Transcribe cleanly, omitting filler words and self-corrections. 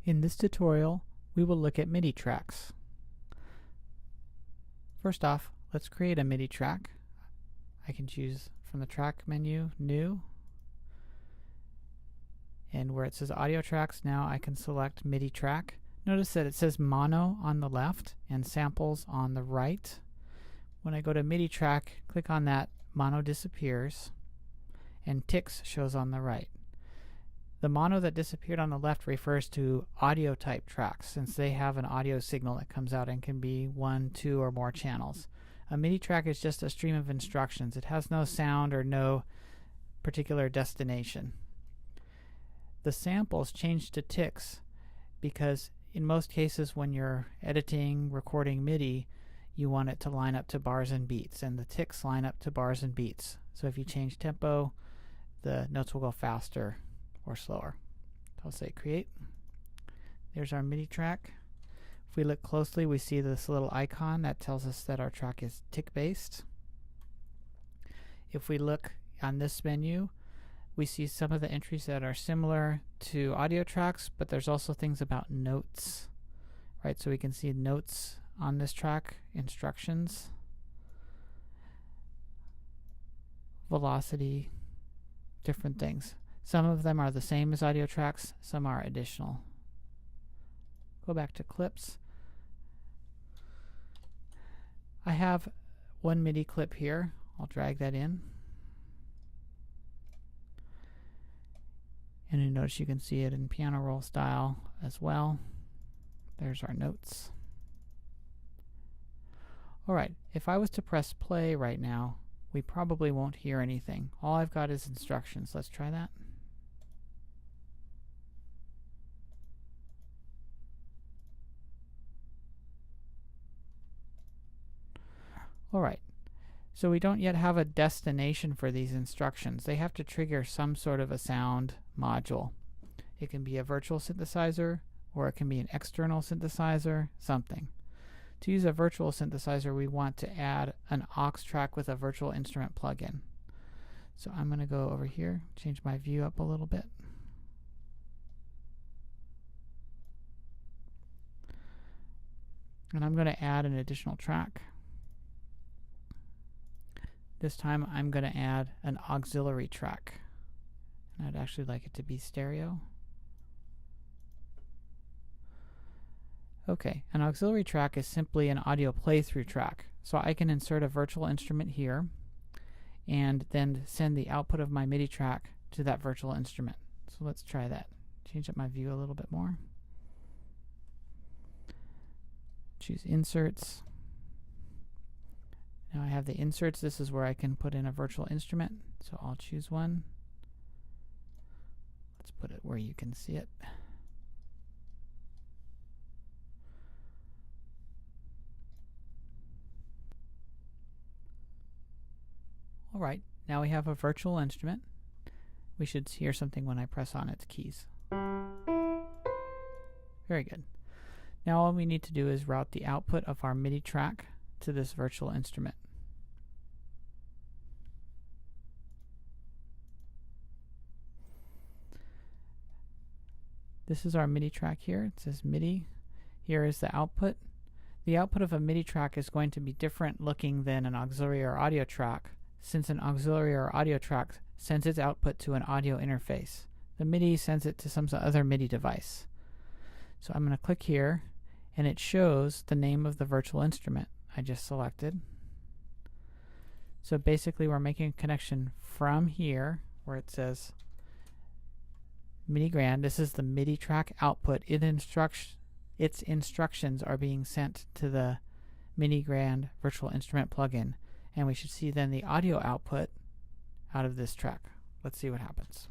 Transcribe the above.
In this tutorial, we will look at MIDI tracks. First off, let's create a MIDI track. I can choose from the track menu, New, and where it says Audio Tracks, now I can select MIDI track. Notice that it says Mono on the left and Samples on the right. When I go to MIDI track, click on that, Mono disappears, and Ticks shows on the right. The mono that disappeared on the left refers to audio type tracks, since they have an audio signal that comes out and can be 1, 2, or more channels. A MIDI track is just a stream of instructions. It has no sound or no particular destination. The samples change to ticks because in most cases when you're editing, recording MIDI, you want it to line up to bars and beats, and the ticks line up to bars and beats. So if you change tempo, the notes will go faster or slower. I'll say create. There's our MIDI track. If we look closely, we see this little icon that tells us that our track is tick based. If we look on this menu, we see some of the entries that are similar to audio tracks, but there's also things about notes, right? So we can see notes on this track, instructions, velocity, different things. Some of them are the same as audio tracks, some are additional. Go back to clips. I have one MIDI clip here. I'll drag that in. And you notice you can see it in piano roll style as well. There's our notes. Alright, if I was to press play right now, we probably won't hear anything. All I've got is instructions. Let's try that. Alright, so we don't yet have a destination for these instructions. They have to trigger some sort of a sound module. It can be a virtual synthesizer, or it can be an external synthesizer, something. To use a virtual synthesizer, we want to add an aux track with a virtual instrument plugin. So I'm going to go over here, change my view up a little bit. And I'm going to add an additional track. This time I'm going to add an auxiliary track. And I'd actually like it to be stereo. Okay, an auxiliary track is simply an audio playthrough track. So I can insert a virtual instrument here and then send the output of my MIDI track to that virtual instrument. So let's try that. Change up my view a little bit more. Choose inserts. Now I have the inserts. This is where I can put in a virtual instrument. So I'll choose one. Let's put it where you can see it. Alright, now we have a virtual instrument. We should hear something when I press on its keys. Very good. Now all we need to do is route the output of our MIDI track to this virtual instrument. This is our MIDI track here. It says MIDI. Here is the output. The output of a MIDI track is going to be different looking than an auxiliary or audio track, since an auxiliary or audio track sends its output to an audio interface. The MIDI sends it to some other MIDI device. So I'm going to click here, and it shows the name of the virtual instrument I just selected. So basically we're making a connection from here, where it says MIDI Grand. This is the MIDI track output. Its instructions are being sent to the MIDI Grand virtual instrument plugin. And we should see then the audio output out of this track. Let's see what happens.